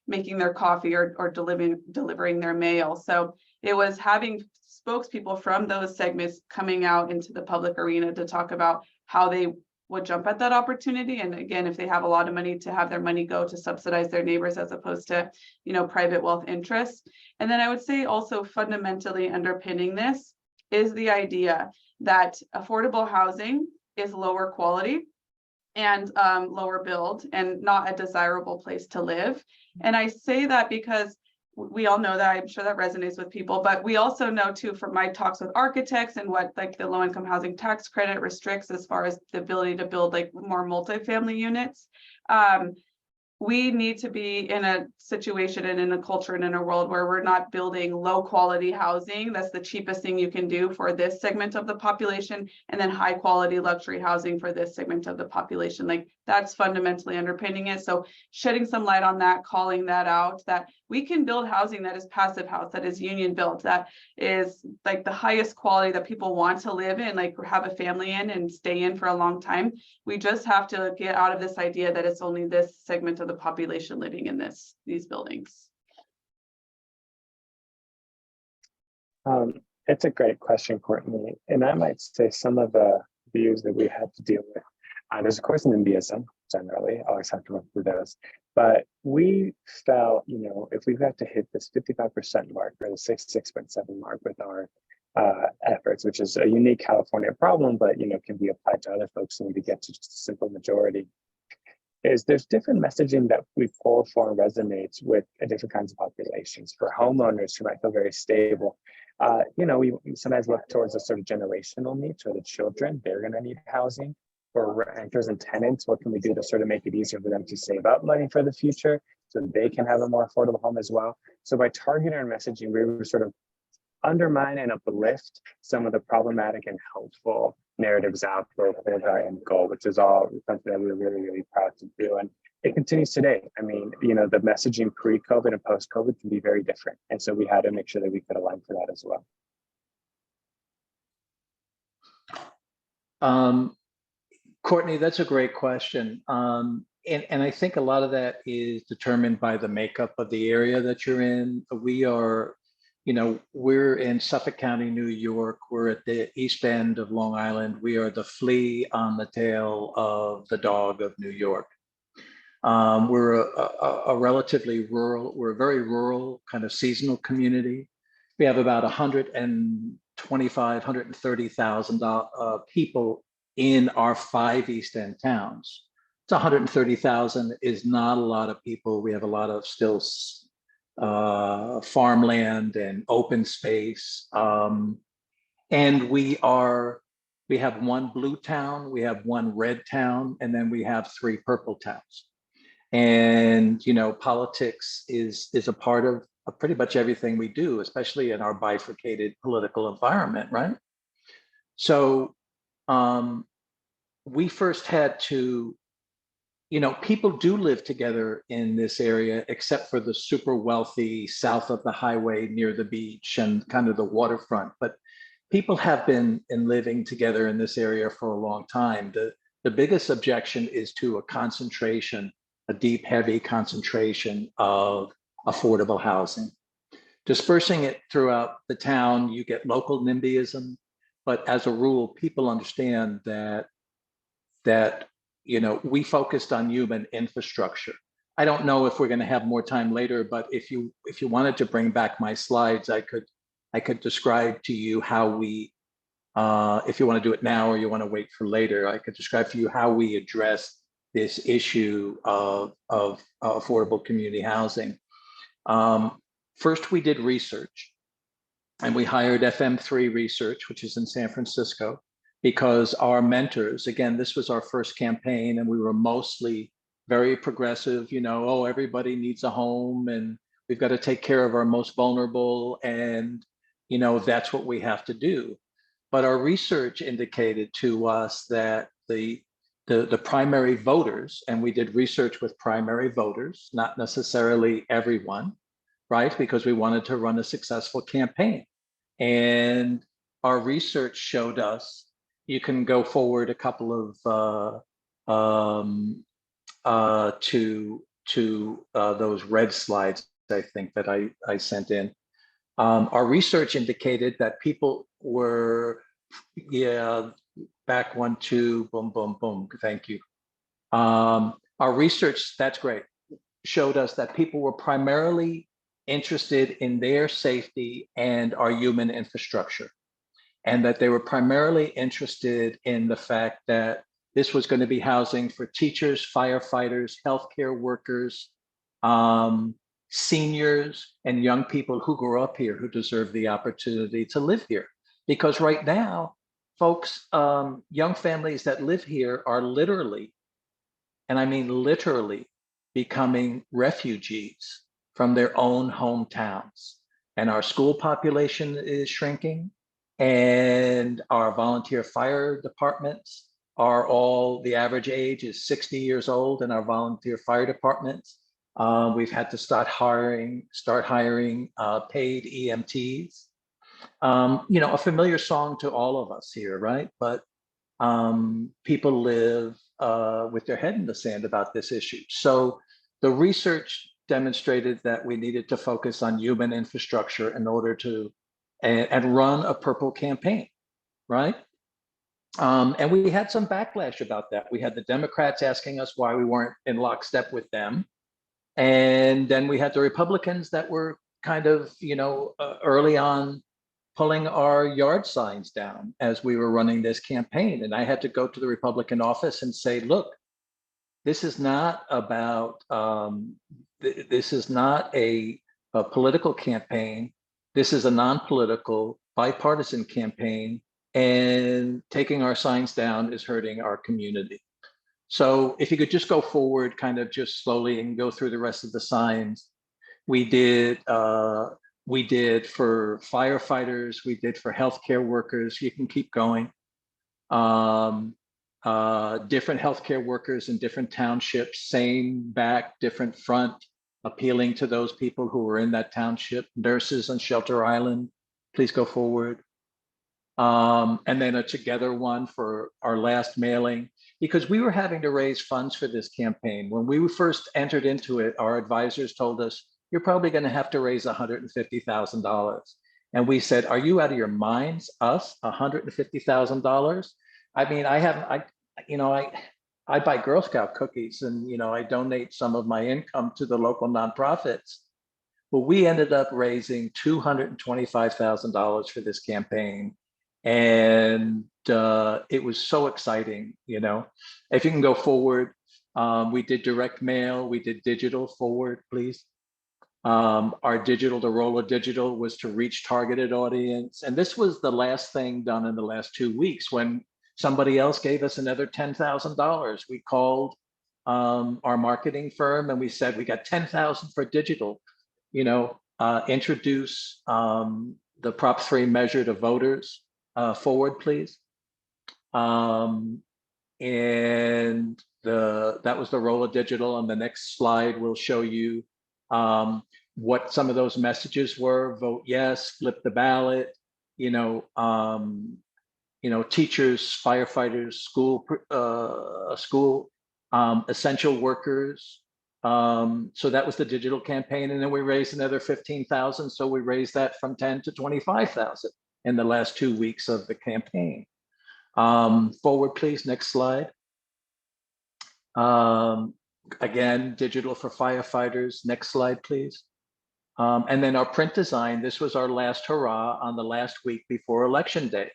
making their coffee or delivering their mail. So it was having spokespeople from those segments coming out into the public arena to talk about how they would jump at that opportunity. And again, if they have a lot of money, to have their money go to subsidize their neighbors as opposed to, private wealth interests. And then I would say also fundamentally underpinning this is the idea that affordable housing is lower quality and lower build and not a desirable place to live. And I say that because we all know that, I'm sure that resonates with people, but we also know too from my talks with architects and what like the low-income housing tax credit restricts as far as the ability to build like more multifamily units. We need to be in a situation and in a culture and in a world where we're not building low quality housing. That's the cheapest thing you can do for this segment of the population, and then high quality luxury housing for this segment of the population. Like that's fundamentally underpinning it. So shedding some light on that, calling that out, that we can build housing that is passive house, that is union built, that is like the highest quality that people want to live in, like have a family in and stay in for a long time. We just have to get out of this idea that it's only this segment of the population living in these buildings. It's a great question, Courtney. And I might say some of the views that we had to deal with. There's, of course, NIMBYism, generally, always have to work through those. But we felt, if we've got to hit this 55% mark or the 66.7 mark with our efforts, which is a unique California problem, but, can be applied to other folks and we get to just a simple majority, is there's different messaging that we pull for and resonates with different kinds of populations. For homeowners who might feel very stable, we sometimes look towards a sort of generational need. So the children, they're going to need housing. For renters and tenants, what can we do to sort of make it easier for them to save up money for the future so that they can have a more affordable home as well? So by targeting our messaging, we were sort of undermine and uplift some of the problematic and helpful narratives out there for our end goal, which is all something that we're really, really proud to do. And it continues today. I mean, the messaging pre-COVID and post-COVID can be very different. And so we had to make sure that we could align for that as well. Courtney, that's a great question. And I think a lot of that is determined by the makeup of the area that you're in. We're in Suffolk County, New York. We're at the east end of Long Island. We are the flea on the tail of the dog of New York. We're a relatively rural, we're a very rural kind of seasonal community. We have about 130,000 people in our 5 East End towns. It's 130,000 is not a lot of people. We have a lot of still farmland and open space. And we have 1 blue town, we have 1 red town, and then we have 3 purple towns. And, politics is a part of pretty much everything we do, especially in our bifurcated political environment, right? So we first had to, people do live together in this area, except for the super wealthy south of the highway near the beach and kind of the waterfront. But people have been living together in this area for a long time. The biggest objection is to a concentration, a deep, heavy concentration of affordable housing. Dispersing it throughout the town, you get local NIMBYism, but as a rule, people understand that we focused on human infrastructure. I don't know if we're going to have more time later, but if you wanted to bring back my slides, I could describe to you how we, if you want to do it now or you want to wait for later, I could describe for you how we address this issue of affordable community housing. First, we did research, and we hired FM3 Research, which is in San Francisco, because our mentors, again, this was our first campaign, and we were mostly very progressive, everybody needs a home, and we've got to take care of our most vulnerable, and that's what we have to do. But our research indicated to us that the primary voters, and we did research with primary voters, not necessarily everyone, right? Because we wanted to run a successful campaign. And our research showed us, you can go forward a couple of to those red slides, I think, that I sent in. Our research indicated that people were, back 1, 2, boom, boom, boom, thank you. Our research, that's great, showed us that people were primarily interested in their safety and our human infrastructure, and that they were primarily interested in the fact that this was going to be housing for teachers, firefighters, healthcare workers, seniors, and young people who grew up here who deserve the opportunity to live here. Because right now, folks, young families that live here are literally, and I mean literally, becoming refugees from their own hometowns. And our school population is shrinking, and our volunteer fire departments are all, the average age is 60 years old in our volunteer fire departments. We've had to start hiring paid EMTs. A familiar song to all of us here, right? But people live with their head in the sand about this issue. So the research demonstrated that we needed to focus on human infrastructure in order to and run a purple campaign, right? And we had some backlash about that. We had the Democrats asking us why we weren't in lockstep with them. And then we had the Republicans that were kind of, early on pulling our yard signs down as we were running this campaign. And I had to go to the Republican office and say, look, this is not about, this is not a political campaign. This is a non-political, bipartisan campaign, and taking our signs down is hurting our community. So if you could just go forward kind of just slowly and go through the rest of the signs. We did for firefighters, we did for healthcare workers. You can keep going. Different healthcare workers in different townships, same back, different front, appealing to those people who were in that township. Nurses on Shelter Island, please go forward. And then a together one for our last mailing, because we were having to raise funds for this campaign. When we first entered into it, our advisors told us, you're probably going to have to raise $150,000. And we said, are you out of your minds? Us, $150,000? I mean, I buy Girl Scout cookies and, I donate some of my income to the local nonprofits. But we ended up raising $225,000 for this campaign. And it was so exciting, If you can go forward, we did direct mail, we did digital forward, please. Our digital, the role of digital was to reach targeted audience. And this was the last thing done in the last 2 weeks when somebody else gave us another $10,000. We called our marketing firm and we said, we got 10,000 for digital, introduce the Prop 3 measure to voters. Forward, please. And that was the role of digital. And the next slide will show you what some of those messages were. Vote yes, flip the ballot, teachers, firefighters, school essential workers. So that was the digital campaign. And then we raised another 15,000. So we raised that from 10 to 25,000 in the last 2 weeks of the campaign. Forward, please, next slide. Again, digital for firefighters, next slide, please. And then our print design, this was our last hurrah on the last week before Election Day.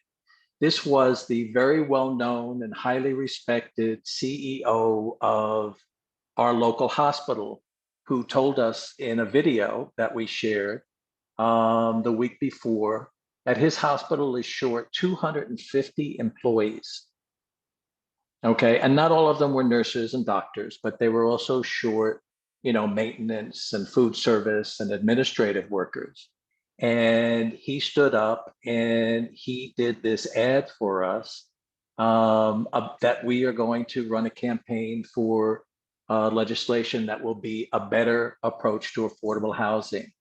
This was the very well-known and highly respected CEO of our local hospital, who told us in a video that we shared the week before that his hospital is short 250 employees. Okay, and not all of them were nurses and doctors, but they were also short, maintenance and food service and administrative workers. And he stood up and he did this ad for us that we are going to run a campaign for legislation that will be a better approach to affordable housing.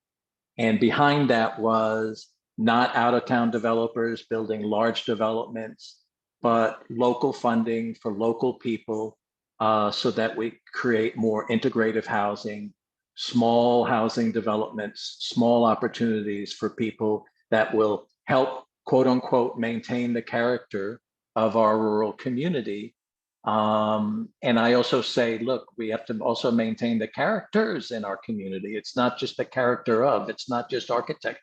And behind that was not out-of-town developers building large developments, but local funding for local people so that we create more integrative housing, small housing developments, small opportunities for people that will help, quote unquote, maintain the character of our rural community. And I also say, look, we have to also maintain the characters in our community. It's not just the character of, it's not just architecture.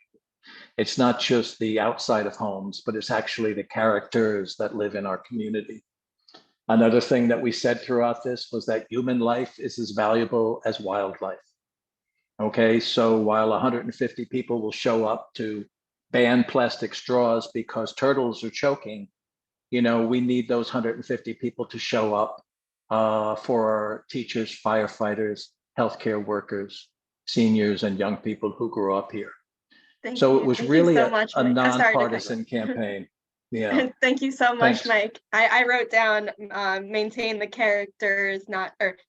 It's not just the outside of homes, but it's actually the characters that live in our community. Another thing that we said throughout this was that human life is as valuable as wildlife. Okay, so while 150 people will show up to ban plastic straws because turtles are choking, we need those 150 people to show up for our teachers, firefighters, healthcare workers, seniors, and young people who grew up here. Thank So you. it was Thank you really so a much, Mike. I'm sorry to cut you nonpartisan campaign. Yeah. Thank you so much, Thanks. Mike. I wrote down maintain the characters,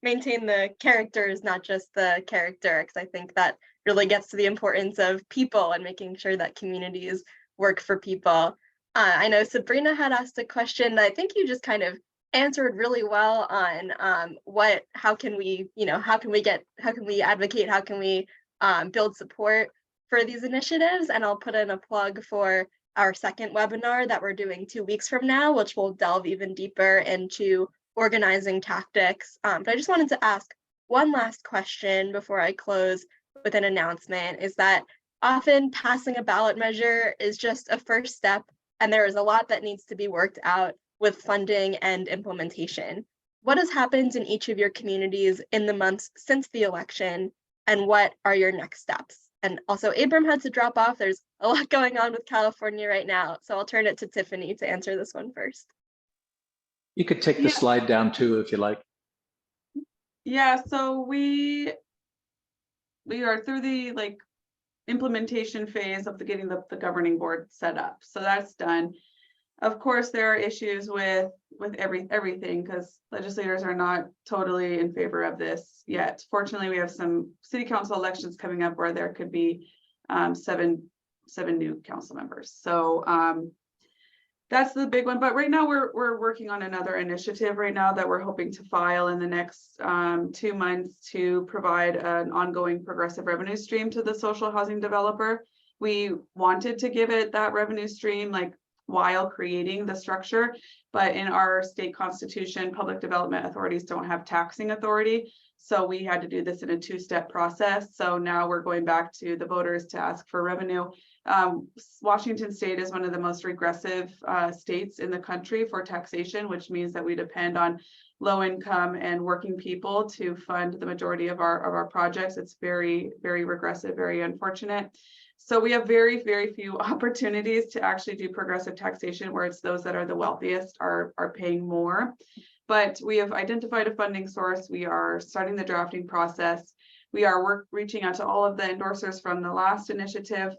maintain the characters, not just the character, because I think that really gets to the importance of people and making sure that communities work for people. I know Sabrina had asked a question that I think you just kind of answered really well on how can we advocate, how can we build support. for these initiatives. And I'll put in a plug for our second webinar that we're doing 2 weeks from now, which will delve even deeper into organizing tactics. But I just wanted to ask one last question before I close with an announcement, is that often passing a ballot measure is just a first step, and there is a lot that needs to be worked out with funding and implementation. What has happened in each of your communities in the months since the election, and what are your next steps? And also, Abram had to drop off. There's a lot going on with California right now, so I'll turn it to Tiffany to answer this one first. You could take the slide down too, if you like. Yeah, so we are through the implementation phase of getting the governing board set up. So that's done. Of course, there are issues with everything because legislators are not totally in favor of this yet. Fortunately, we have some city council elections coming up where there could be seven new council members. So that's the big one. But right now we're working on another initiative right now that we're hoping to file in the next 2 months to provide an ongoing progressive revenue stream to the social housing developer. We wanted to give it that revenue stream while creating the structure, but in our state constitution, public development authorities don't have taxing authority. So we had to do this in a 2-step process. So now we're going back to the voters to ask for revenue. Washington state is one of the most regressive states in the country for taxation, which means that we depend on low income and working people to fund the majority of our projects. It's very, very regressive, very unfortunate. So we have very, very few opportunities to actually do progressive taxation where it's those that are the wealthiest are paying more. But we have identified a funding source. We are starting the drafting process. We are reaching out to all of the endorsers from the last initiative,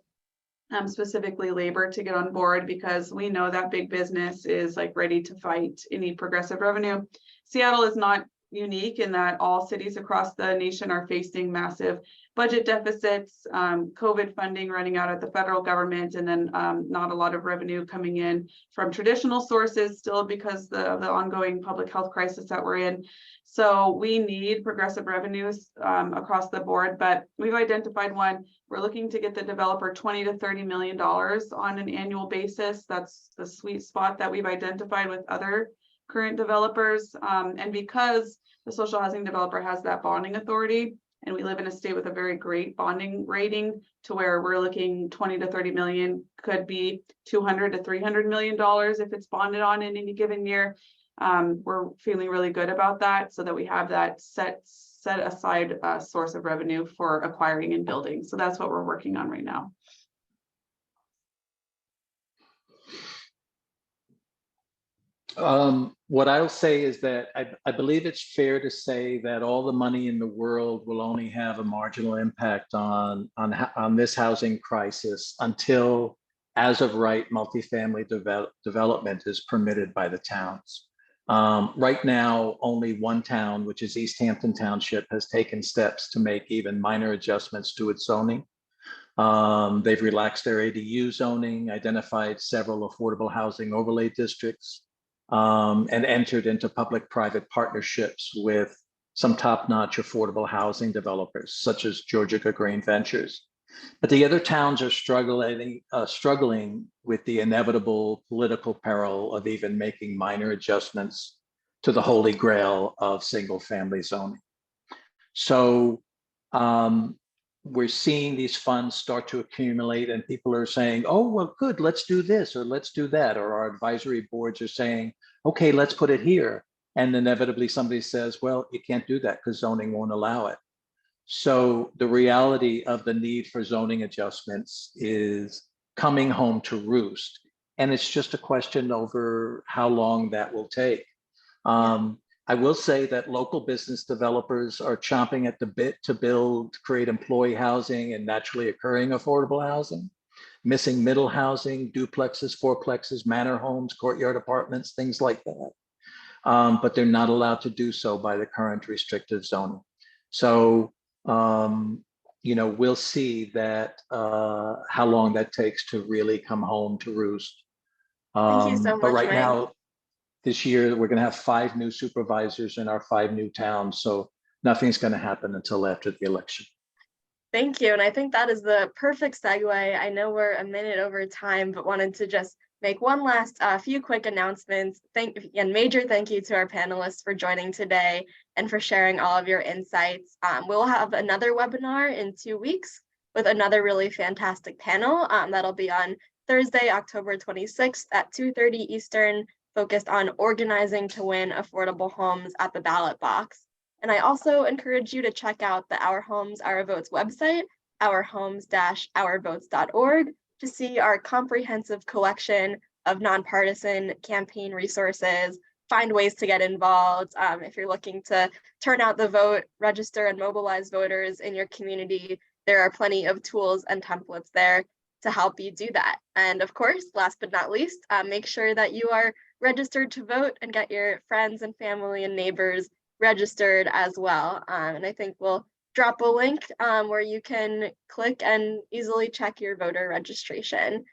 specifically labor, to get on board because we know that big business is ready to fight any progressive revenue. Seattle is not unique in that all cities across the nation are facing massive budget deficits, COVID funding running out at the federal government, and then not a lot of revenue coming in from traditional sources still because the ongoing public health crisis that we're in. So we need progressive revenues across the board, but we've identified one. We're looking to get the developer $20 to $30 million on an annual basis. That's the sweet spot that we've identified with other current developers. And because the social housing developer has that bonding authority, and we live in a state with a very great bonding rating to where we're looking 20 to 30 million, could be 200 to 300 million dollars if it's bonded on in any given year. We're feeling really good about that so that we have that set aside source of revenue for acquiring and building. So that's what we're working on right now. What I'll say is that I believe it's fair to say that all the money in the world will only have a marginal impact on this housing crisis until, as of right, multifamily development is permitted by the towns. Right now, only one town, which is East Hampton Township, has taken steps to make even minor adjustments to its zoning. They've relaxed their ADU zoning, identified several affordable housing overlay districts, and entered into public-private partnerships with some top-notch affordable housing developers, such as Georgia Green Ventures. But the other towns are struggling with the inevitable political peril of even making minor adjustments to the holy grail of single-family zoning. So we're seeing these funds start to accumulate, and people are saying, oh, well, good, let's do this or let's do that. Or our advisory boards are saying, okay, let's put it here. And inevitably somebody says, well, you can't do that because zoning won't allow it. So the reality of the need for zoning adjustments is coming home to roost. And it's just a question over how long that will take. I will say that local business developers are chomping at the bit to create employee housing and naturally occurring affordable housing, missing middle housing, duplexes, fourplexes, manor homes, courtyard apartments, things like that. But they're not allowed to do so by the current restrictive zoning. So, we'll see that how long that takes to really come home to roost. Thank you so much, but right Mike. now, this year, we're going to have 5 new supervisors in our 5 new towns. So nothing's going to happen until after the election. Thank you. And I think that is the perfect segue. I know we're a minute over time, but wanted to just make one last few quick announcements. And major thank you to our panelists for joining today and for sharing all of your insights. We'll have another webinar in 2 weeks with another really fantastic panel that'll be on Thursday, October 26th at 2:30 Eastern, focused on organizing to win affordable homes at the ballot box. And I also encourage you to check out the Our Homes, Our Votes website, ourhomes-ourvotes.org, to see our comprehensive collection of nonpartisan campaign resources, find ways to get involved. If you're looking to turn out the vote, register and mobilize voters in your community, there are plenty of tools and templates there to help you do that. And of course, last but not least, make sure that you are registered to vote and get your friends and family and neighbors registered as well. And I think we'll drop a link where you can click and easily check your voter registration.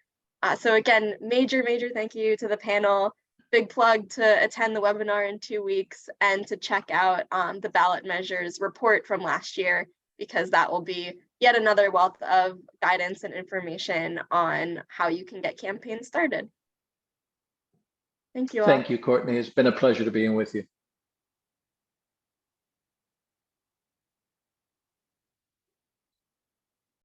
So again, major thank you to the panel. Big plug to attend the webinar in 2 weeks and to check out the ballot measures report from last year, because that will be yet another wealth of guidance and information on how you can get campaigns started. Thank you all. Thank you, Courtney. It's been a pleasure to be in with you.